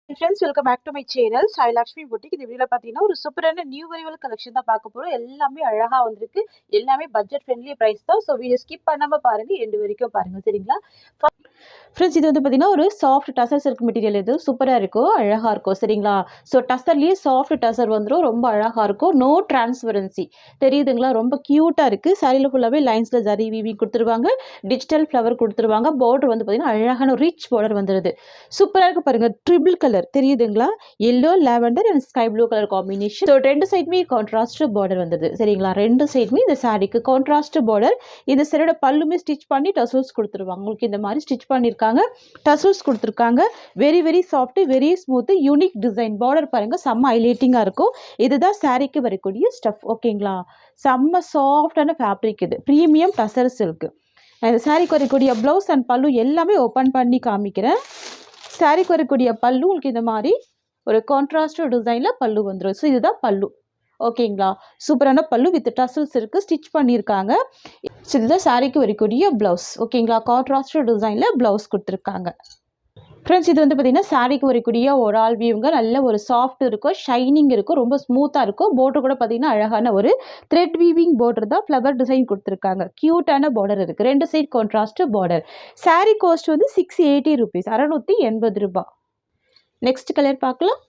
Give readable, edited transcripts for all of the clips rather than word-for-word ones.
Friends welcome back to my channel Sai Lakshmi boutique. இந்த வீடியோல பார்த்தீங்கன்னா ஒரு சூப்பரான நியூ வரைவல் கலெக்ஷன் தான் பார்க்க போறோம். எல்லாமே அழகா வந்திருக்கு. எல்லாமே பட்ஜெட் ஃப்ரெண்ட்லி பிரைஸ் தான். ஸோ வீடியோ ஸ்கிப் பண்ணாம பாருங்க, எண்டு வரைக்கும் பாருங்க, சரிங்களா? ஃப்ரெண்ட்ஸ் இது வந்து பார்த்தீங்கன்னா ஒரு சாஃப்ட் டசர் சில்க் மெட்டீரியல். இது சூப்பராக இருக்கும், அழகாக இருக்கும், சரிங்களா? ஸோ டசர்லேயே சாஃப்ட் டசர் வந்துடும், ரொம்ப அழகாக இருக்கும். நோ டிரான்ஸ்பரன்சி தெரியுதுங்களா? ரொம்ப க்யூட்டாக இருக்குது. சாரியில் ஃபுல்லாகவே லைன்ஸில் ஜரி வீவி கொடுத்துருவாங்க, டிஜிட்டல் ஃப்ளவர் கொடுத்துருவாங்க. பார்டர் வந்து பார்த்தீங்கன்னா அழகான ரிச் பார்டர் வந்துடுது. சூப்பராக இருக்குது பாருங்கள். ட்ரிபிள் கலர் தெரியுதுங்களா? Yellow, lavender and sky blue colour combination. So ரெண்டு சைடுமே கான்ட்ராஸ்ட் பார்டர் வந்துடுது, சரிங்களா? ரெண்டு சைடுமே இந்த சாரிக்கு கான்ட்ராஸ்ட் பார்டர். இந்த சாரியோட பல்லுமே ஸ்டிச் பண்ணி டசல்ஸ் கொடுத்துருவாங்க. உங்களுக்கு இந்த மாதிரி ஸ்டிச் பண்ணியிருக்காங்க, டசல்ஸ் கொடுத்துருக்காங்க. Very very soft, very smooth, unique design. Border பாருங்க, செம்ம ஹைலைட்டிங்காக இருக்கும். இதுதான் சாரிக்கு வரக்கூடிய ஸ்டஃப், ஓகேங்களா? செம்ம சாஃப்டான ஃபேப்ரிக். இது ப்ரீமியம் டசர் சில்க். இந்த சாரிக்கு வரக்கூடிய ப்ளவுஸ் அண்ட் பல்லு எல்லாமே ஓப்பன் பண்ணி காமிக்கிறேன். சாரிக்கு வரக்கூடிய பல்லு உங்களுக்கு இந்த மாதிரி ஒரு கான்ட்ராஸ்ட் டிசைனில் பல்லு வந்துடும். ஸோ இதுதான் பல்லு, ஓகேங்களா? சூப்பரான பல்லு வித் டசல்ஸ் இருக்குது, ஸ்டிச் பண்ணியிருக்காங்க. இதுதான் சாரிக்கு வரக்கூடிய ப்ளவுஸ், ஓகேங்களா? கான்ட்ராஸ்ட் டிசைனில் ப்ளவுஸ் கொடுத்துருக்காங்க. ஃப்ரெண்ட்ஸ் இது வந்து பார்த்தீங்கன்னா சாரிக்கு வரக்கூடிய ஒரு ஆல் வியூங்க. நல்ல ஒரு சாஃப்ட் இருக்கும், ஷைனிங் இருக்கும், ரொம்ப ஸ்மூத்தாக இருக்கும். பார்டர் கூட பார்த்தீங்கன்னா அழகான ஒரு த்ரெட் வீவிங் பார்டர் தான், ஃப்ளவர் டிசைன் கொடுத்துருக்காங்க. க்யூட்டான பார்டர் இருக்குது, ரெண்டு side contrast border. Sari cost வந்து 680 rupees, 680 ரூபாய். நெக்ஸ்ட் கலர் பார்க்கலாம்.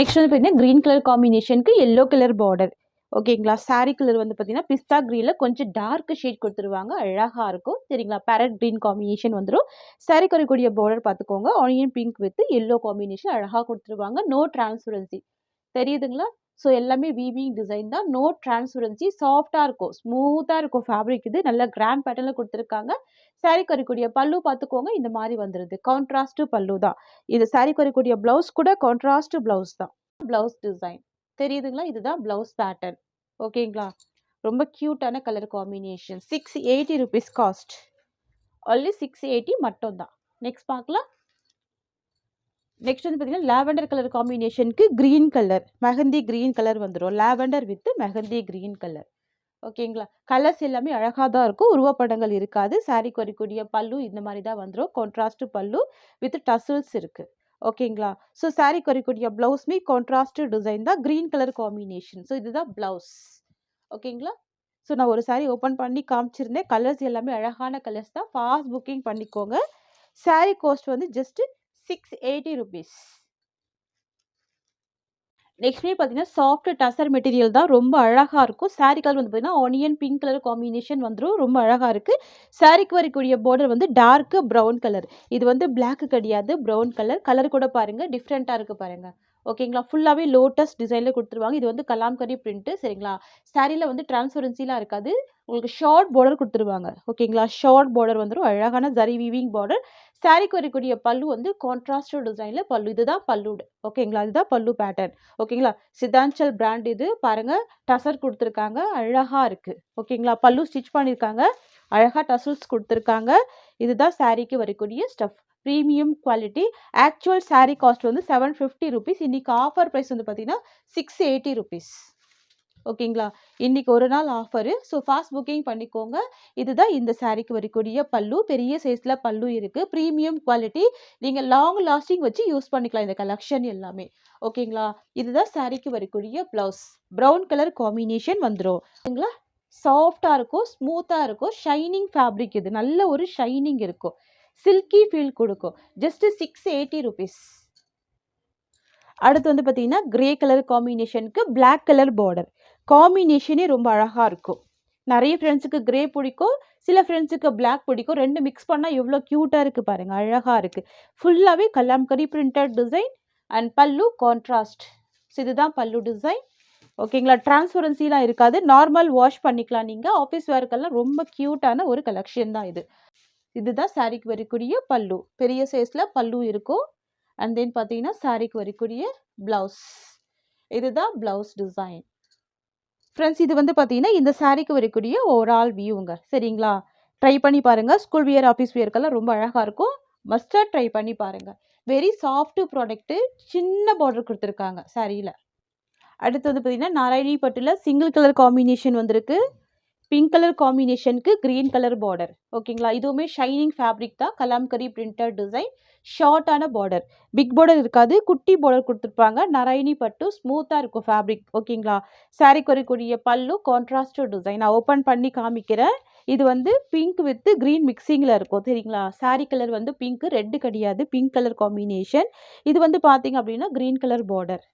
நெக்ஸ்ட் வந்து பார்த்தீங்கன்னா க்ரீன் கலர் காம்பினேஷனுக்கு எல்லோ கலர் பார்டர், ஓகேங்களா? சாரி கலர் வந்து பார்த்தீங்கன்னா பிஸ்தா க்ரீனில் கொஞ்சம் டார்க் ஷேட் கொடுத்துருவாங்க, அழகாக இருக்கும், சரிங்களா? பேரட் க்ரீன் காம்பினேஷன் வந்துடும். சாரி வரக்கூடிய பார்டர் பார்த்துக்கோங்க, onion pink with yellow combination அழகாக கொடுத்துருவாங்க. நோ டிரான்ஸ்பரன்சி தெரியுதுங்களா? ஸோ எல்லாமே வீவிங் டிசைன் தான், நோ டிரான்ஸ்பரன்சி. சாஃப்டாக இருக்கும், ஸ்மூத்தாக இருக்கும் ஃபேப்ரிக். இது நல்ல கிராண்ட் பேட்டர்னில் கொடுத்துருக்காங்க. சாரி வரக்கூடிய பல்லு பார்த்துக்கோங்க, இந்த மாதிரி வந்துடுது. கான்ட்ராஸ்ட் பல்லு தான் இது. சாரி வரக்கூடிய ப்ளவுஸ் கூட கான்ட்ராஸ்ட் ப்ளவுஸ் தான். ப்ளவுஸ் டிசைன் தெரியுதுங்களா? இதுதான் ப்ளவுஸ் பேட்டர்ன், ஓகேங்களா? ரொம்ப க்யூட்டான colour combination. 680 rupees cost, only 680 மட்டும் தான். நெக்ஸ்ட் பார்க்கலாம். நெக்ஸ்ட் வந்து பார்த்தீங்கன்னா லாவெண்டர் கலர் காம்பினேஷனுக்கு green colour, mehndi green colour வந்துடும். Lavender with mehndi green colour, ஓகேங்களா? கலர்ஸ் எல்லாமே அழகாக தான் இருக்கும், உருவப்படங்கள் இருக்காது. சாரி வரக்கூடிய பல்லு இந்த மாதிரி தான் வந்துடும், கான்ட்ராஸ்ட் பல்லு வித் டசல்ஸ் இருக்குது, ஓகேங்களா? ஸோ சாரி வரக்கூடிய ப்ளவுஸ்மே கான்ட்ராஸ்ட் டிசைன் தான், க்ரீன் கலர் காம்பினேஷன். ஸோ இதுதான் ப்ளவுஸ், ஓகேங்களா? ஸோ நான் ஒரு சாரி ஓப்பன் பண்ணி காமிச்சிருந்தேன். கலர்ஸ் எல்லாமே அழகான கலர்ஸ் தான், ஃபாஸ்ட் புக்கிங் பண்ணிக்கோங்க. சாரி காஸ்ட் வந்து ஜஸ்ட் 680 rupees. நெக்ஸ்ட்மே பார்த்தீங்கன்னா சாஃப்ட் டசர் மெட்டீரியல் தான், ரொம்ப அழகாக இருக்கும். சாரி கலர் வந்து பார்த்தீங்கன்னா ஆனியன் பிங்க் கலர் காம்பினேஷன் வந்துடும், ரொம்ப அழகாக இருக்குது. சாரிக்கு வரக்கூடிய பார்டர் வந்து டார்க் ப்ரௌன் கலர். இது வந்து பிளாக் கிடையாது, ப்ரௌன் கலர். கலர் கூட பாருங்கள் டிஃப்ரெண்ட்டாக இருக்குது பாருங்கள், ஓகேங்களா? ஃபுல்லாகவே லோட்டஸ் டிசைனில் கொடுத்துருவாங்க. இது வந்து கலாம்கரி பிரிண்ட்டு, சரிங்களா? சாரியில் வந்து டிரான்ஸ்பரன்சிலாம் இருக்காது. உங்களுக்கு ஷார்ட் பார்டர் கொடுத்துருவாங்க, ஓகேங்களா? ஷார்ட் பார்டர் வந்துடும், அழகான ஜரி வீவிங் பார்டர். சாரிக்கு வரக்கூடிய பல்லு வந்து கான்ட்ராஸ்ட் டிசைனில் பல்லு. இதுதான் பல்லு, ஓகேங்களா? இதுதான் பல்லு பேட்டர்ன், ஓகேங்களா? சித்தாஞ்சல் பிராண்ட் இது பாருங்க, டசர் கொடுத்துருக்காங்க, அழகா இருக்கு, ஓகேங்களா? பல்லு ஸ்டிச் பண்ணியிருக்காங்க, அழகா டசல்ஸ் கொடுத்துருக்காங்க. இதுதான் சாரிக்கு வரக்கூடிய stuff, premium quality. Actual sorry cost வந்து 750 rupees. இன்னைக்கு ஆஃபர் ப்ரைஸ் வந்து பார்த்தீங்கன்னா 680 rupees, ஓகேங்களா? இன்னைக்கு ஒரு நாள் ஆஃபரு, ஸோ ஃபாஸ்ட் புக்கிங் பண்ணிக்கோங்க. இதுதான் இந்த சாரிக்கு வரக்கூடிய பல்லு, பெரிய சைஸில் பல்லு இருக்குது, ப்ரீமியம் குவாலிட்டி. நீங்கள் லாங் லாஸ்டிங் வச்சு யூஸ் பண்ணிக்கலாம் இந்த கலெக்ஷன் எல்லாமே, ஓகேங்களா? இதுதான் சாரிக்கு வரக்கூடிய ப்ளவுஸ், ப்ரௌன் கலர் காம்பினேஷன் வந்துடும், ஓகேங்களா? சாஃப்டாக இருக்கும், ஸ்மூத்தாக இருக்கும், ஷைனிங் ஃபேப்ரிக். இது நல்ல ஒரு ஷைனிங் இருக்கும், சில்கி ஃபீல் கொடுக்கும். Just 680 rupees. அடுத்து வந்து பார்த்தீங்கன்னா கிரே கலர் காம்பினேஷனுக்கு பிளாக் கலர் பார்டர் காம்பினேஷனே ரொம்ப அழகாக இருக்கும். நிறைய ஃப்ரெண்ட்ஸுக்கு கிரே பிடிக்கும், சில ஃப்ரெண்ட்ஸுக்கு பிளாக் பிடிக்கும். ரெண்டு மிக்ஸ் பண்ணால் எவ்வளோ க்யூட்டாக இருக்குது பாருங்கள், அழகாக இருக்குது. ஃபுல்லாகவே கலாம்கரி பிரிண்டட் டிசைன் அண்ட் பல்லு கான்ட்ராஸ்ட். இதுதான் பல்லு டிசைன், ஓகேங்களா? டிரான்ஸ்பரன்சிலாம் இருக்காது, நார்மல் வாஷ் பண்ணிக்கலாம் நீங்கள். ஆஃபீஸ் வேர்க்கெல்லாம் ரொம்ப க்யூட்டான ஒரு கலெக்ஷன் தான் இது. இதுதான் சாரிக்கு வரக்கூடிய பல்லு, பெரிய சைஸில் பல்லு இருக்கும். அண்ட் தென் பார்த்தீங்கன்னா சாரிக்கு வரக்கூடிய ப்ளவுஸ், இதுதான் ப்ளவுஸ் டிசைன். ஃப்ரெண்ட்ஸ் இது வந்து பார்த்தீங்கன்னா இந்த சாரிக்கு வரக்கூடிய ஓவரால் வியூங்க, சரிங்களா? ட்ரை பண்ணி பாருங்கள், ஸ்கூல் வியர் ஆஃபீஸ் வியர்க்கெல்லாம் ரொம்ப அழகாக இருக்கும். மஸ்டாக ட்ரை பண்ணி பாருங்கள். வெரி சாஃப்ட் ப்ராடக்ட்டு, சின்ன பார்டர் கொடுத்துருக்காங்க சாரியில். அடுத்து வந்து பார்த்தீங்கன்னா நாராயணி பட்டில் சிங்கிள் கலர் காம்பினேஷன் வந்திருக்கு. பிங்க் கலர் காம்பினேஷனுக்கு கிரீன் கலர் பார்டர். ஓகேங்களா, இதுவுமே ஷைனிங் ஃபேப்ரிக் தான். கலாம்கரி பிரிண்டட் டிசைன், ஷார்ட்டான பார்டர், பிக் பார்டர் இருக்காது, குட்டி பார்டர் கொடுத்துருப்பாங்க. நரைனி பட்டு ஸ்மூத்தாக இருக்கும் ஃபேப்ரிக். ஓகேங்களா, சாரிக்கு வரக்கூடிய பல்லு கான்ட்ராஸ்ட் டிசைன். நான் ஓப்பன் பண்ணி காமிக்கிறேன். இது வந்து பிங்க் வித் கிரீன் மிக்சிங்கில் இருக்கும். சரிங்களா, சாரி கலர் வந்து பிங்க், ரெட்டு கிடையாது, பிங்க் கலர் காம்பினேஷன். இது வந்து பார்த்தீங்க அப்படின்னா green colour border.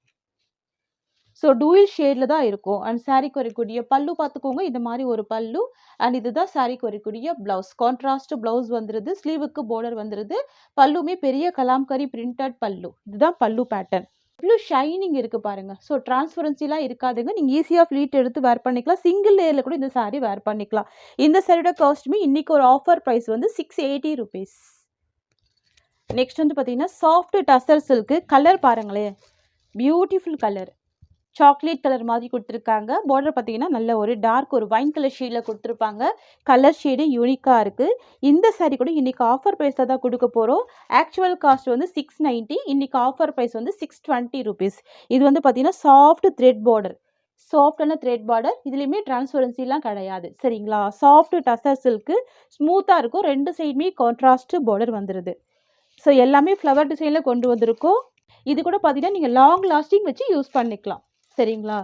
So dual ஷேடில் தான் இருக்கும். அண்ட் சாரிக்கு வரக்கூடிய பல்லு பார்த்துக்கோங்க, இந்த மாதிரி ஒரு பல்லு. அண்ட் இதுதான் சாரிக்கு வரக்கூடிய ப்ளவுஸ். கான்ட்ராஸ்ட் ப்ளவுஸ் வந்துடுது, ஸ்லீவுக்கு பார்டர் வந்துடுது. பல்லுமே பெரிய கலாம்கரி பிரிண்டட் பல்லு. இதுதான் பல்லு பேட்டர்ன். இவ்வளோ ஷைனிங் இருக்குது பாருங்கள். ஸோ டிரான்ஸ்பரன்சிலாம் இருக்காதுங்க. நீங்கள் ஈஸியாக ஃப்ளீட் எடுத்து வேர் பண்ணிக்கலாம். சிங்கிள் லேயரில் கூட இந்த சாரீ வேர் பண்ணிக்கலாம். இந்த சாரியோட காஸ்ட்டுமே இன்றைக்கி ஒரு ஆஃபர் ப்ரைஸ் வந்து 680 rupees. நெக்ஸ்ட் வந்து பார்த்தீங்கன்னா சாஃப்ட் டசர் சில்க்கு. கலர் பாருங்களேன், பியூட்டிஃபுல் கலர். சாக்லேட் கலர் மாதிரி கொடுத்துருக்காங்க. பார்டர் பார்த்தீங்கன்னா நல்ல ஒரு டார்க் ஒரு வைன் கலர் ஷேடில் கொடுத்துருப்பாங்க. கலர் ஷேடு யூனிக்காக இருக்குது. இந்த சாரீ கூட இன்றைக்கி ஆஃபர் ப்ரைஸில் தான் கொடுக்க போகிறோம். ஆக்சுவல் காஸ்ட் வந்து 690, இன்றைக்கி ஆஃபர் ப்ரைஸ் வந்து 620 rupees. இது வந்து பார்த்தீங்கன்னா சாஃப்ட் த்ரெட் பார்டர், சாஃப்டான த்ரெட் பார்டர். இதுலேயுமே டிரான்ஸ்பரன்சிலாம் கிடையாது. சரிங்களா, சாஃப்ட் டசர் சில்க்கு, ஸ்மூத்தாக இருக்கும். ரெண்டு சைடுமே கான்ட்ராஸ்ட் பார்டர் வந்துடுது. ஸோ எல்லாமே ஃப்ளவர் டிசைனில் கொண்டு வந்திருக்கோம். இது கூட பார்த்தீங்கன்னா நீங்கள் லாங் லாஸ்டிங் வச்சு யூஸ் பண்ணிக்கலாம். சரிங்களா,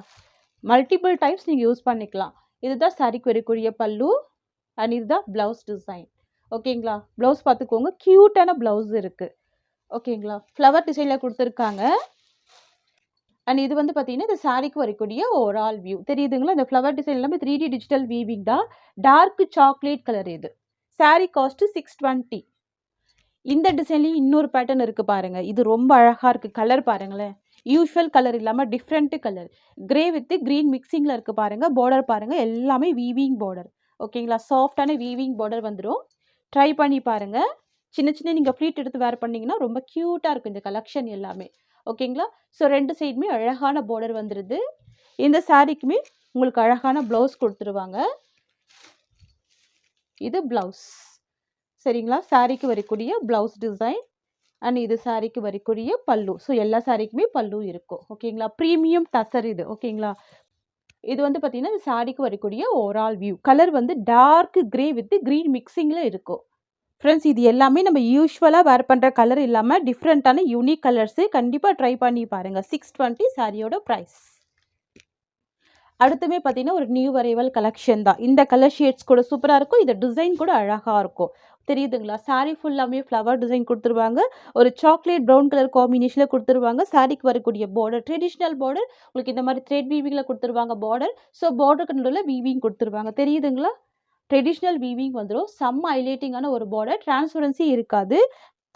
மல்டிபிள் டைம்ஸ் நீங்கள் யூஸ் பண்ணிக்கலாம். இதுதான் சாரிக்கு வரக்கூடிய பல்லு. அண்ட் இதுதான் ப்ளவுஸ் டிசைன். ஓகேங்களா, ப்ளவுஸ் பார்த்துக்கோங்க, க்யூட்டான ப்ளவுஸ் இருக்குது. ஓகேங்களா, ஃப்ளவர் டிசைனில் கொடுத்துருக்காங்க. அண்ட் இது வந்து பார்த்தீங்கன்னா இந்த சாரிக்கு வரக்கூடிய ஓவரால் வியூ தெரியுதுங்களா. இந்த ஃப்ளவர் டிசைன் எல்லாமே 3D டிஜிட்டல் வீவிங் தான். Dark chocolate colour. இது சாரி காஸ்ட்டு 620. இந்த டிசைன்லேயும் இன்னொரு பேட்டர்ன் இருக்குது பாருங்கள். இது ரொம்ப அழகாக இருக்குது. கலர் பாருங்களேன், யூஷுவல் கலர் இல்லாமல் different colour. Grey with green மிக்சிங்கில் இருக்குது பாருங்கள். பார்டர் பாருங்கள், எல்லாமே வீவிங் பார்டர். ஓகேங்களா, சாஃப்டான வீவிங் பார்டர் வந்துடும். ட்ரை பண்ணி பாருங்கள். சின்ன சின்ன நீங்கள் ஃப்ளீட் எடுத்து வேர் பண்ணிங்கன்னா ரொம்ப க்யூட்டாக இருக்கும் இந்த கலெக்ஷன் எல்லாமே. ஓகேங்களா, ஸோ ரெண்டு சைடுமே அழகான பார்டர் வந்துடுது. இந்த சாரீக்குமே உங்களுக்கு அழகான ப்ளவுஸ் கொடுத்துருவாங்க. இது ப்ளவுஸ். சரிங்களா, சாரிக்கு வரக்கூடிய ப்ளவுஸ் டிசைன். அண்ட் இது சாரிக்கு வரக்கூடிய பல்லு. ஸோ எல்லா சாரிக்குமே பல்லு இருக்கும். ஓகேங்களா, ப்ரீமியம் டசர் இது. ஓகேங்களா, இது வந்து பார்த்தீங்கன்னா இந்த சாரிக்கு வரக்கூடிய ஓவரால் வியூ. கலர் வந்து டார்க் கிரே வித் க்ரீன் மிக்சிங்கில் இருக்கும். ஃப்ரெண்ட்ஸ், இது எல்லாமே நம்ம யூஸ்வலாக வேர் பண்ணுற கலர் இல்லாமல் டிஃப்ரெண்ட்டான யூனிக் கலர்ஸு. கண்டிப்பாக ட்ரை பண்ணி பாருங்கள். 620 சாரியோட ப்ரைஸ். அடுத்துமே பார்த்தீங்கன்னா ஒரு நியூ வரைவல் கலெக்ஷன் தான். இந்த கலர் ஷேட்ஸ் கூட சூப்பராக இருக்கும். இந்த டிசைன் கூட அழகாக இருக்கும். தெரியுதுங்களா, சாரீ ஃபுல்லாமே ஃப்ளவர் டிசைன் கொடுத்துருவாங்க. ஒரு சாக்லேட் ப்ரௌன் கலர் காம்பினேஷனில் கொடுத்துருவாங்க. சாரிக்கு வரக்கூடிய பார்டர் ட்ரெடிஷ்னல் பார்டர். உங்களுக்கு இந்த மாதிரி த்ரெட் வீவிங்கில் கொடுத்துருவாங்க பார்டர். ஸோ பார்டருக்கு நடுவில் வீவிங் கொடுத்துருவாங்க. தெரியுதுங்களா, ட்ரெடிஷ்னல் வீவிங் வந்துடும். செம்ம ஹைலைட்டிங்கான ஒரு பார்டர். டிரான்ஸ்பரன்சி இருக்காது.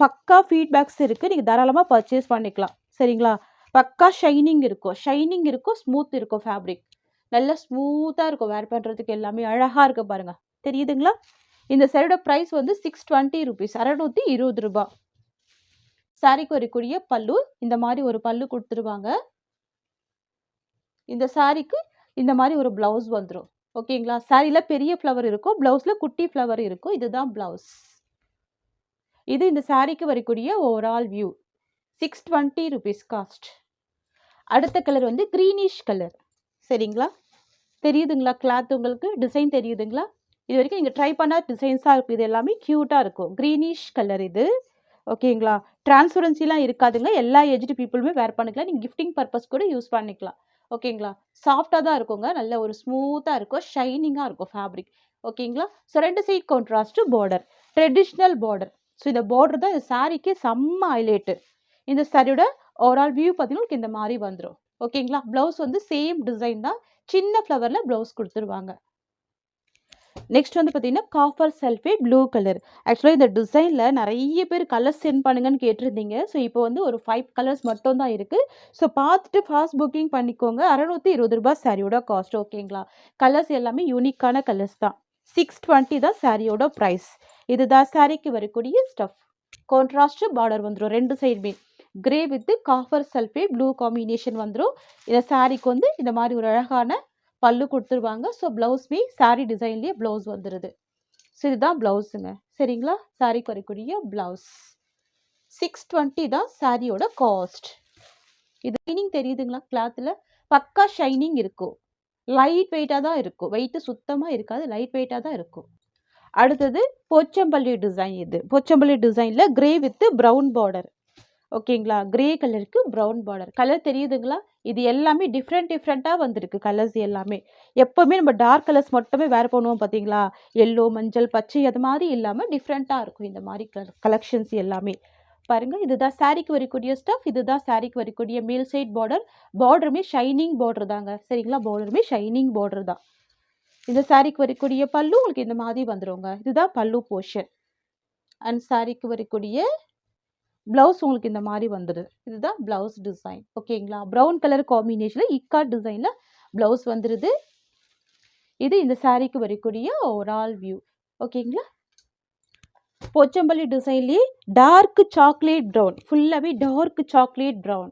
பக்கா ஃபீட்பேக்ஸ் இருக்குது. நீங்கள் தாராளமாக பர்ச்சேஸ் பண்ணிக்கலாம். சரிங்களா, பக்கா ஷைனிங் இருக்கும். ஷைனிங் இருக்கும், ஸ்மூத் இருக்கும். ஃபேப்ரிக் நல்லா ஸ்மூத்தாக இருக்கும். வேர் பண்ணுறதுக்கு எல்லாமே அழகாக இருக்குது பாருங்கள். தெரியுதுங்களா, இந்த சாரியோட ப்ரைஸ் வந்து 620 rupees, 620 ரூபாய். சாரிக்கு வரக்கூடிய பல்லு இந்த மாதிரி ஒரு பல்லு கொடுத்துருவாங்க. இந்த சாரிக்கு இந்த மாதிரி ஒரு ப்ளவுஸ் வந்துடும். ஓகேங்களா, சாரியில் பெரிய ஃப்ளவர் இருக்கும், ப்ளவுஸில் குட்டி ஃப்ளவர் இருக்கும். இதுதான் ப்ளவுஸ். இது இந்த சாரிக்கு வரக்கூடிய ஓவரால் வியூ. 620 rupees cost. அடுத்த கலர் வந்து க்ரீனிஷ் கலர். சரிங்களா, தெரியுதுங்களா, கிளாத் உங்களுக்கு டிசைன் தெரியுதுங்களா. இது வரைக்கும் நீங்கள் ட்ரை பண்ண டிசைன்ஸாக இருக்குது. இது எல்லாமே க்யூட்டாக இருக்கும். க்ரீனிஷ் கலர் இது. ஓகேங்களா, டிரான்ஸ்பரன்சிலாம் இருக்காதுங்க. எல்லா ஏஜ்டு பீப்புளுமே வேர் பண்ணிக்கலாம். நீங்கள் கிஃப்டிங் பர்பஸ் கூட யூஸ் பண்ணிக்கலாம். ஓகேங்களா, சாஃப்டாக தான் இருக்குங்க. நல்ல ஒரு ஸ்மூத்தாக இருக்கும், ஷைனிங்காக இருக்கும் ஃபேப்ரிக். ஓகேங்களா, ஸோ ரெண்டு side contrast border, traditional border. So இந்த பார்டர் தான் இந்த சாரிக்கு செம்ம ஹைலைட்டு. இந்த சாரியோட ஓவரால் வியூ பார்த்தீங்கன்னா இந்த மாதிரி வந்துடும். ஓகேங்களா, ப்ளவுஸ் வந்து சேம் டிசைன் தான். சின்ன ஃப்ளவரில் ப்ளவுஸ் கொடுத்துருவாங்க. நெக்ஸ்ட் வந்து பார்த்தீங்கன்னா காப்பர் சல்ஃபேட் ப்ளூ கலர். ஆக்சுவலாக இந்த டிசைனில் நிறைய பேர் கலர்ஸ் சென்ட் பண்ணுங்கன்னு கேட்டிருந்தீங்க. ஸோ இப்போ வந்து ஒரு 5 கலர்ஸ் மட்டும் தான் இருக்குது. ஸோ பார்த்துட்டு ஃபாஸ்ட் புக்கிங் பண்ணிக்கோங்க. 620 ரூபாய் சாரியோட காஸ்ட். ஓகேங்களா, கலர்ஸ் எல்லாமே யூனிக்கான கலர்ஸ் தான். 620 தான் சாரியோட ப்ரைஸ். இதுதான் சாரிக்கு வரக்கூடிய ஸ்டஃப். கான்ட்ராஸ்ட் பார்டர் வந்துடும் ரெண்டு சைடுமே. Grey with copper sulphate blue combination வந்துடும். இந்த சாரிக்கு வந்து இந்த மாதிரி ஒரு அழகான பல்லு கொடுத்துருவாங்க. ஸோ ப்ளவுஸ்மே சாரி டிசைன்லேயே ப்ளவுஸ் வந்துடுது. ஸோ இதுதான் ப்ளவுஸுங்க. சரிங்களா, சாரிக்கு வரக்கூடிய ப்ளவுஸ். 620 தான் சாரியோட காஸ்ட். இது ஷைனிங் தெரியுதுங்களா, கிளாத்தில் பக்கா ஷைனிங் இருக்கும். லைட் வெயிட்டாக தான் இருக்கும். வெயிட்டு சுத்தமாக இருக்காது, லைட் வெயிட்டாக தான் இருக்கும். அடுத்தது போச்சம்பள்ளி டிசைன். இது போச்சம்பள்ளி டிசைனில் கிரே வித் ப்ரௌன் பார்டர். ஓகேங்களா, கிரே கலருக்கு ப்ரௌன் பார்டர். கலர் தெரியுதுங்களா? இது எல்லாமே டிஃப்ரெண்ட்டாக வந்திருக்கு கலர்ஸ் எல்லாமே. எப்போவுமே நம்ம டார்க் கலர்ஸ் மட்டுமே வேர் பண்ணுவோம் பார்த்தீங்களா, எல்லோ, மஞ்சள், பச்சை அது மாதிரி இல்லாமல் டிஃப்ரெண்ட்டாக இருக்கும் இந்த மாதிரி கலெக்ஷன்ஸ் எல்லாமே. பாருங்கள், இதுதான் சாரிக்கு வரக்கூடிய ஸ்டஃப். இதுதான் சாரிக்கு வரக்கூடிய மேல் சைட் பார்டர். பார்டருமே ஷைனிங் பார்டர் தாங்க, சரிங்களா, பார்டருமே ஷைனிங் பார்டர் தான். இந்த சாரிக்கு வரக்கூடிய பல்லு உங்களுக்கு இந்த மாதிரி வந்துடுங்க. இதுதான் பல்லு போர்ஷன். அண்ட் சாரிக்கு வரக்கூடிய ப்ளவுஸ் உங்களுக்கு இந்த மாதிரி வந்துடுது. இதுதான் ப்ளவுஸ் டிசைன். ஓகேங்களா, ப்ரௌன் கலர் காம்பினேஷனில் இக்காட் டிசைனில் ப்ளவுஸ் வந்துடுது. இது இந்த சாரிக்கு வரக்கூடிய ஓவரால் வியூ. ஓகேங்களா, போச்சம்பள்ளி டிசைன்லேயே டார்க் சாக்லேட் ப்ரௌன், ஃபுல்லாகவே டார்க் சாக்லேட் ப்ரௌன்,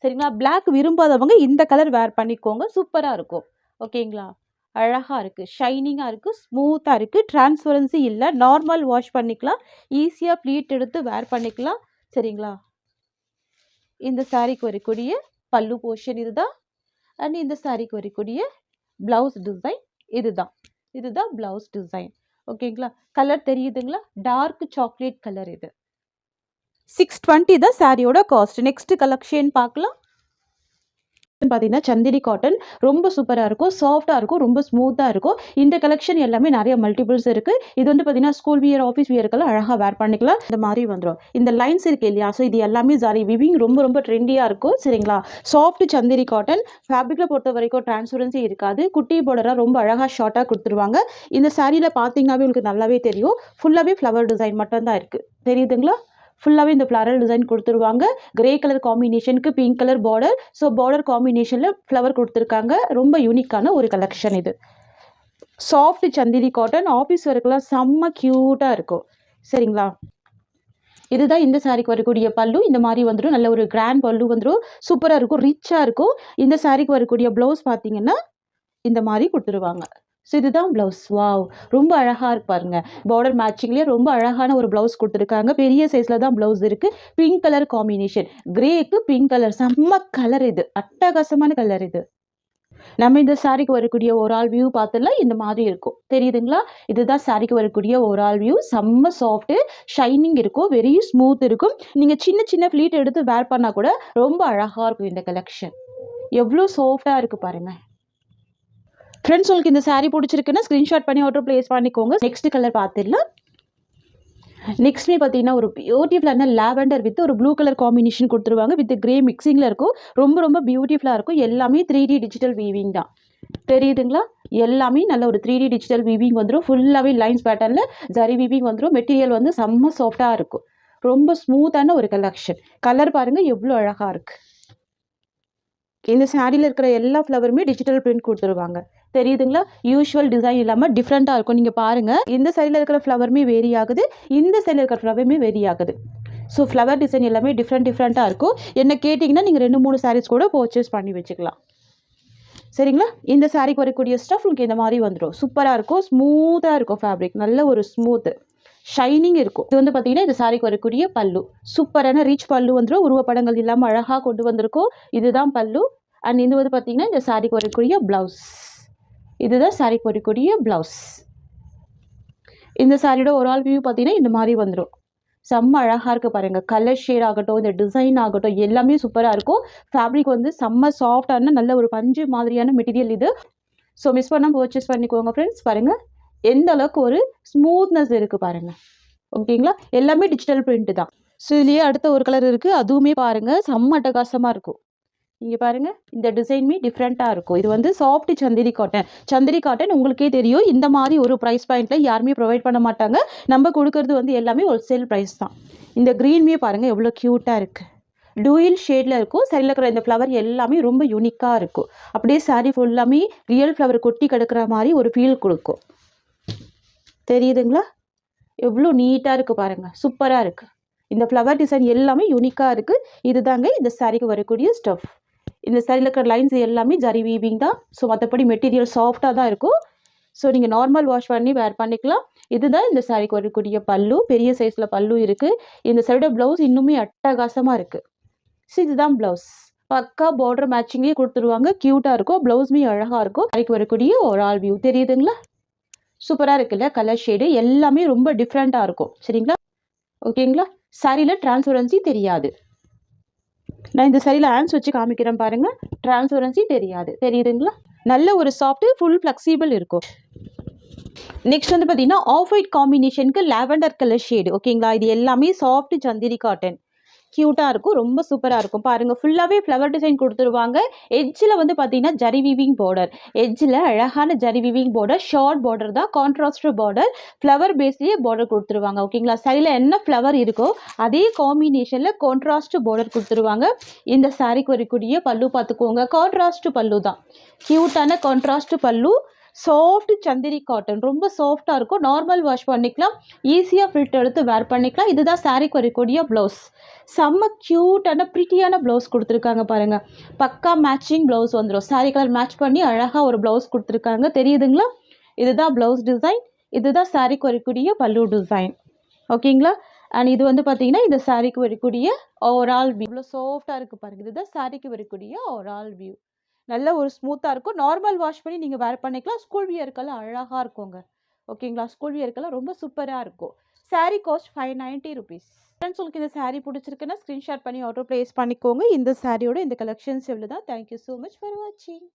சரிங்களா. பிளாக் விரும்பாதவங்க இந்த கலர் வேர் பண்ணிக்கோங்க, சூப்பராக இருக்கும். ஓகேங்களா, அழகாக இருக்குது, ஷைனிங்காக இருக்குது, ஸ்மூத்தாக இருக்குது, டிரான்ஸ்பரன்சி இல்லை, நார்மல் வாஷ் பண்ணிக்கலாம், ஈஸியாக ப்ளீட் எடுத்து வேர் பண்ணிக்கலாம், சரிங்களா. இந்த சாரிக்கு வரக்கூடிய பல்லு போர்ஷன் இதுதான். அண்ட் இந்த சாரிக்கு வரக்கூடிய ப்ளவுஸ் டிசைன் இதுதான் ப்ளவுஸ் டிசைன். ஓகேங்களா, கலர் தெரியுதுங்களா, டார்க் சாக்லேட் கலர். இது 620 தான் சாரியோட காஸ்ட். நெக்ஸ்ட் கலெக்ஷன் பார்க்கலாம். பார்த்தீங்கன்னா சந்திரி காட்டன் ரொம்ப சூப்பராக இருக்கும், சாஃப்டாக இருக்கும், ரொம்ப ஸ்மூத்தாக இருக்கும். இந்த கலெக்ஷன் எல்லாமே நிறைய மல்டிபிள்ஸ் இருக்குது. இது வந்து பார்த்தீங்கன்னா ஸ்கூல் வியர், ஆஃபீஸ் வியருக்கெல்லாம் அழகாக வேர் பண்ணிக்கலாம். இந்த மாதிரி வந்துடும். இந்த லைன்ஸ் இருக்குது இல்லையா, ஸோ இது எல்லாமே ஜரி விவிங் ரொம்ப ட்ரெண்டியாக இருக்கும், சரிங்களா. சாஃப்ட் சந்திரி காட்டன் ஃபேப்ரிக்கில் பொறுத்த வரைக்கும் டிரான்ஸ்பரன்சி இருக்காது. குட்டி பார்டராக ரொம்ப அழகாக ஷார்ட்டாக கொடுத்துருவாங்க. இந்த சாரியில் பார்த்தீங்கன்னாவே உங்களுக்கு நல்லாவே தெரியும், ஃபுல்லாகவே ஃப்ளவர் டிசைன் மட்டும்தான் இருக்குது, தெரியுதுங்களா. ஃபுல்லாகவே இந்த ஃப்ளரல் டிசைன் கொடுத்துருவாங்க. கிரே கலர் காம்பினேஷனுக்கு pink colour border, so border காம்பினேஷனில் ஃப்ளவர் கொடுத்துருக்காங்க. ரொம்ப யூனிக்கான ஒரு கலெக்ஷன் இது. சாஃப்ட் சந்திரி காட்டன், ஆஃபீஸ் ஒர்க்கெலாம் செம்ம க்யூட்டாக இருக்கும், சரிங்களா. இதுதான் இந்த சாரிக்கு வரக்கூடிய பல்லு. இந்த மாதிரி வந்துடும், நல்ல ஒரு கிராண்ட் பல்லு வந்துடும், சூப்பராக இருக்கும், ரிச்சாக இருக்கும். இந்த சாரிக்கு வரக்கூடிய ப்ளவுஸ் பார்த்தீங்கன்னா இந்த மாதிரி கொடுத்துருவாங்க. ஸோ இதுதான் ப்ளவுஸ். வாவ், ரொம்ப அழகாக இருக்கு பாருங்க. பார்டர் மேட்சிங்லேயே ரொம்ப அழகான ஒரு ப்ளவுஸ் கொடுத்துருக்காங்க. பெரிய சைஸில் தான் ப்ளவுஸ் இருக்குது. பிங்க் கலர் காம்பினேஷன், கிரேக்கு பிங்க் கலர், செம்ம கலர், இது அட்டகாசமான கலர். இது நம்ம இந்த சாரிக்கு வரக்கூடிய ஒரு ஆல் வியூ பார்த்துலாம் இந்த மாதிரி இருக்கும், தெரியுதுங்களா. இதுதான் சாரிக்கு வரக்கூடிய ஒரு ஆல் வியூ. செம்ம சாஃப்ட்டு, ஷைனிங் இருக்கும், வெரி ஸ்மூத் இருக்கும். நீங்கள் சின்ன ஃப்ளீட் எடுத்து வேர் பண்ணால் கூட ரொம்ப அழகாக இருக்கும் இந்த கலெக்ஷன். எவ்வளோ சாஃப்டாக இருக்குது பாருங்கள். ஃப்ரெண்ட்ஸ், உங்களுக்கு இந்த சாரீ பிடிச்சிருக்குன்னா ஸ்க்ரீன்ஷாட் பண்ணி ஆர்டர் ப்ளேஸ் பண்ணிக்கோங்க. நெக்ஸ்ட் கலர் பார்த்துடலாம். நெக்ஸ்ட்மே பார்த்தீங்கன்னா ஒரு பியூட்டிஃபுல்லான லாவெண்டர் வித் ஒரு ப்ளூ கலர் காம்பினேஷன் கொடுத்துருவாங்க. வித் கிரே மிக்சிங்கில் இருக்கும். ரொம்ப பியூட்டிஃபுல்லாக இருக்கும். எல்லாமே 3D டிஜிட்டல் வீவிங் தான், தெரியுதுங்களா. எல்லாமே நல்ல ஒரு 3D டிஜிட்டல் வீவிங் வந்துடும். ஃபுல்லாகவே லைன்ஸ் பேட்டர்னில் ஜரி வீவிங் வந்துடும். மெட்டீரியல் வந்து செம்ம சாஃப்டாக இருக்கும். ரொம்ப ஸ்மூத்தான ஒரு கலெக்ஷன். கலர் பாருங்கள் எவ்வளோ அழகாக இருக்குது. இந்த சாரியில் இருக்கிற எல்லா ஃப்ளவருமே டிஜிட்டல் பிரிண்ட் கொடுத்துருவாங்க, தெரியுதுங்களா. யூஷுவல் டிசைன் இல்லாமல் டிஃப்ரெண்ட்டாக இருக்கும். நீங்கள் பாருங்கள், இந்த சைடில் இருக்கிற ஃப்ளவருமே வேரி ஆகுது, இந்த சைடில் இருக்கிற ஃப்ளவருமே வேரி ஆகுது. ஸோ ஃப்ளவர் டிசைன் எல்லாமே டிஃப்ரெண்ட்டாக இருக்கும். என்ன கேட்டிங்கன்னா நீங்கள் 2-3 சாரீஸ் கூட பர்ச்சேஸ் பண்ணி வச்சுக்கலாம், சரிங்களா. இந்த சாரிக்கு வரக்கூடிய ஸ்டஃப் உங்களுக்கு இந்த மாதிரி வந்துடும். சூப்பராக இருக்கும், ஸ்மூத்தாக இருக்கும் ஃபேப்ரிக், நல்ல ஒரு ஸ்மூத்து ஷைனிங் இருக்கும். இது வந்து பார்த்தீங்கன்னா இந்த சாரிக்கு வரக்கூடிய பல்லு. சூப்பரான ரீச் பல்லு வந்துடும். உருவப்படங்கள் இல்லாமல் அழகாக கொண்டு வந்திருக்கும். இதுதான் பல்லு. அண்ட் இது வந்து பார்த்தீங்கன்னா இந்த சாரிக்கு வரக்கூடிய ப்ளவுஸ். இதுதான் சாரிக்கு வரக்கூடிய ப்ளவுஸ். இந்த சாரியோட ஒரு ஆல் வியூ பார்த்தீங்கன்னா இந்த மாதிரி வந்துடும். செம்ம அழகாக இருக்குது பாருங்கள். கலர் ஷேட் ஆகட்டும், இந்த டிசைன் ஆகட்டும், எல்லாமே சூப்பராக இருக்கும். ஃபேப்ரிக் வந்து செம்ம சாஃப்டான நல்ல ஒரு பஞ்சு மாதிரியான மெட்டீரியல் இது. ஸோ மிஸ் பண்ணாமல் பர்ச்சேஸ் பண்ணிக்கோங்க ஃப்ரெண்ட்ஸ். பாருங்கள் எந்த அளவுக்கு ஒரு ஸ்மூத்னஸ் இருக்குது பாருங்கள். ஓகேங்களா, எல்லாமே டிஜிட்டல் பிரிண்ட் தான். ஸோ இதுலேயே அடுத்த ஒரு கலர் இருக்குது, அதுவுமே பாருங்கள் செம்ம அட்டகாசமாக இருக்கும். இங்கே பாருங்கள், இந்த டிசைனுமே டிஃப்ரெண்ட்டாக இருக்கும். இது வந்து சாஃப்ட் சந்திரி காட்டன். சந்திரி காட்டன் உங்களுக்கே தெரியும், இந்த மாதிரி ஒரு ப்ரைஸ் பாயிண்ட்டில் யாருமே ப்ரொவைட் பண்ண மாட்டாங்க. நம்ம கொடுக்கறது வந்து எல்லாமே ஹோல்சேல் ப்ரைஸ் தான். இந்த க்ரீன்மே பாருங்கள் எவ்வளோ க்யூட்டாக இருக்குது. டூயில் ஷேடில் இருக்கும். சரியில் இருக்கிற இந்த ஃப்ளவர் எல்லாமே ரொம்ப யூனிக்காக இருக்கும். அப்படியே சாரீ ஃபுல்லாமே ரியல் ஃப்ளவர் கொட்டி கிடக்கிற மாதிரி ஒரு ஃபீல் கொடுக்கும், தெரியுதுங்களா. எவ்வளோ நீட்டாக இருக்குது பாருங்கள், சூப்பராக இருக்குது. இந்த ஃப்ளவர் டிசைன் எல்லாமே யூனிக்காக இருக்குது. இதுதாங்க இந்த சாரிக்கு வரக்கூடிய ஸ்டஃப். இந்த சாரியில் இருக்கிற லைன்ஸ் எல்லாமே ஜரி வீவிங் தான். ஸோ மற்றபடி மெட்டீரியல் சாஃப்டாக தான் இருக்கும். ஸோ நீங்கள் நார்மல் வாஷ் பண்ணி வேர் பண்ணிக்கலாம். இதுதான் இந்த சாரிக்கு வரக்கூடிய பல்லு. பெரிய சைஸில் பல்லு இருக்குது. இந்த சைடு ப்ளவுஸ் இன்னுமே அட்டகாசமாக இருக்குது. ஸோ இதுதான் ப்ளவுஸ். பக்கா பார்டர் மேட்சிங்லேயே கொடுத்துருவாங்க. க்யூட்டாக இருக்கும். ப்ளவுஸுமே அழகாக இருக்கும். சாரிக்கு வரக்கூடிய ஒரு ஆல் வியூ தெரியுதுங்களா? சூப்பராக இருக்குல்ல? கலர் ஷேடு எல்லாமே ரொம்ப டிஃப்ரெண்ட்டாக இருக்கும். சரிங்களா? ஓகேங்களா? சாரியில் டிரான்ஸ்பரன்சி தெரியாது. நான் இந்த சாரியில் ஹேண்ட்ஸ் வச்சு காமிக்கிறேன் பாருங்கள். டிரான்ஸ்பரன்சி தெரியாது. தெரியுதுங்களா? நல்ல ஒரு சாஃப்ட் ஃபுல் ஃப்ளெக்சிபிள் இருக்கும். நெக்ஸ்ட் வந்து பார்த்தீங்கன்னா ஆஃப் ஒயிட் காம்பினேஷனுக்கு லாவெண்டர் கலர் ஷேடு. ஓகேங்களா? இது எல்லாமே சாஃப்ட் சந்திரி காட்டன். க்யூட்டாக இருக்கும். ரொம்ப சூப்பராக இருக்கும். பாருங்கள், ஃபுல்லாகவே ஃப்ளவர் டிசைன் கொடுத்துருவாங்க. எட்ஜில் வந்து பார்த்தீங்கன்னா ஜரி வீவிங் பார்டர். எட்ஜில் அழகான zari weaving border. Short border தான், கான்ட்ராஸ்ட் பார்டர். ஃப்ளவர் பேஸ்லேயே பார்டர் கொடுத்துருவாங்க. ஓகேங்களா? சரியில் என்ன ஃப்ளவர் இருக்கோ அதே காம்பினேஷனில் கான்ட்ராஸ்ட் பார்டர் கொடுத்துருவாங்க. இந்த சாரிக்கு வரக்கூடிய பல்லு பார்த்துக்கோங்க. கான்ட்ராஸ்ட் பல்லு தான். க்யூட்டான கான்ட்ராஸ்ட் பல்லு. Soft Chanderi cotton. ரொம்ப சாஃப்டாக இருக்கும். நார்மல் வாஷ் பண்ணிக்கலாம். ஈஸியாக ஃபில்டர் எடுத்து வேர் பண்ணிக்கலாம். இதுதான் சாரிக்கு வரக்கூடிய ப்ளவுஸ். செம்ம க்யூட்டான ப்ரிட்டியான ப்ளவுஸ் கொடுத்துருக்காங்க பாருங்கள். பக்கா மேட்சிங் ப்ளவுஸ் வந்துடும். சாரி கலர் மேட்ச் பண்ணி அழகாக ஒரு ப்ளவுஸ் கொடுத்துருக்காங்க. தெரியுதுங்களா? இதுதான் ப்ளவுஸ் டிசைன். இதுதான் சாரிக்கு வரக்கூடிய பல்லு டிசைன். ஓகேங்களா? அண்ட் இது வந்து பார்த்தீங்கன்னா இந்த சாரிக்கு வரக்கூடிய ஓவரால் வியூ. இவ்வளோ சாஃப்டாக இருக்குது பாருங்கள். இதுதான் சாரிக்கு வரக்கூடிய ஓவரால் வியூ. நல்ல ஒரு ஸ்மூத்தாக இருக்கும். நார்மல் வாஷ் பண்ணி நீங்கள் வேர் பண்ணிக்கலாம். ஸ்கூல் வியருக்கெல்லாம் அழகாக இருக்குங்க. ஓகேங்களா? ஸ்கூல் வியருக்கெல்லாம் ரொம்ப சூப்பராக இருக்கும். Sari cost 590 rupees. ஃப்ரெண்ட்ஸ், உங்களுக்கு இந்த சாரீ பிடிச்சிருக்குன்னா ஸ்க்ரீன்ஷாட் பண்ணி ஆர்டர் ப்ளேஸ் பண்ணிக்கோங்க. இந்த சாரியோட இந்த கலெக்ஷன்ஸ் எவ்வளோ தான். தேங்க்யூ ஸோ மச் ஃபார் வாட்சிங்.